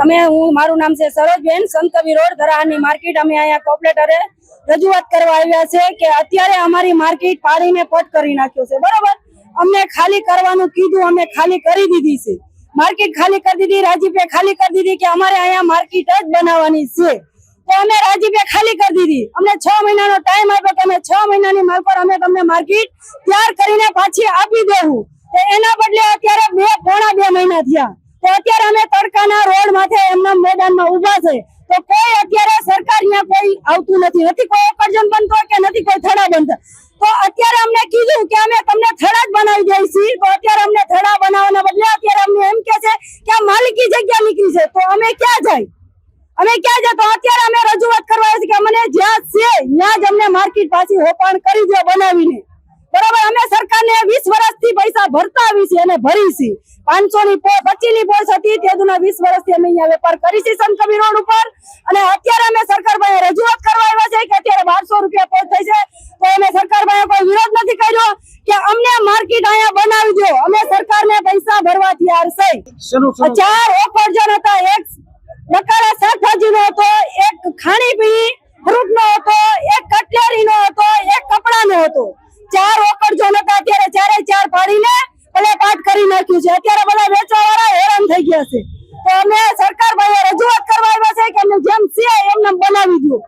મારું નામ છે સરોજબેન, સંતકબીર રોડ ધરાહાની માર્કેટ. અમે અહીંયા કોર્પોરેટરે રજૂઆત કરવા આવ્યા છે કે અત્યારે અમારી માર્કેટ પાડીને પટ કરી નાખ્યો છે. બરોબર, અમને ખાલી કરવાનું કીધું, અમે ખાલી કરી દીધી છે. માર્કેટ ખાલી કરી દીધી, રાજીપે ખાલી કરી દીધી કે અમારે અહીંયા માર્કેટ જ બનાવવાની છે. તો અમે રાજીપે ખાલી કરી દીધી. અમને 6 મહિનાનો ટાઈમ આપ્યો કે અમે 6 મહિનાની માલ પર અમે તમને માર્કેટ તૈયાર કરીને પાછી આપી દેવું. એના બદલે અત્યારે પોણા 2 મહિના થયા. તો અત્યારે અમે તડકાના રોડ માથે એમના મેદાનમાં ઉભા છે. તો કોઈ અત્યારે સરકાર અહીંયા કોઈ આવતું નથી કોઈ અકર્જન બનતો કે નથી કોઈ થડા બનતા. તો અત્યારે અમને કીધું કે અમે તમને થડા જ બનાવી દઈશું. તો અત્યારે અમને થડા બનાવવાના બદલે અત્યારે અમને એમ કે છે કે આ માલિકી જગ્યા નીકળી છે. તો અમે ક્યાં જાય? તો અત્યારે અમે રજૂઆત કરવા છે કે અમને જ્યાં છે ત્યાં જ અમને માર્કેટ પાછી હોપાણ કરી દો બનાવીને. બરાબર, અમે સરકારને 20 વર્ષથી પૈસા ભરતા આવી છે અને ભરી છે. 500 ની 25 ની પોસ્ટ હતી તે દુના 20 વર્ષથી અમે અહીંયા વેપાર કરી છે સંતકબીર રોડ ઉપર. અને અત્યારે અમે સરકાર પાસે રજૂઆત કરવા આવ્યા છે કે અત્યારે 1200 રૂપિયા પોસ્ટ થઈ છે. તો અમે સરકાર પાસે કોઈ વિરોધ નથી કર્યો કે અમને માર્કેટ અહીંયા બનાવી દો. અમે સરકારને પૈસા ભરવા તૈયાર છે. 4 ઓફરજન હતા, એક બકાલા શાકભાજી નો હતો, એક ખાણીપીણી ફ્રૂટ નો હતો, એક કટલેરી નો હતો, એક કપડા નો હતો. 4 ઓફરજન હતા. અત્યારે 4 પાડીને ભલે પાઠ કરી નાખ્યું છે. અત્યારે બધા વેચવા વાળા હેરાન થઈ ગયા છે. તો અમે સરકાર પાસે રજૂઆત કરવા આવ્યા છે કે અમને જેમ છે એમને બનાવી દો.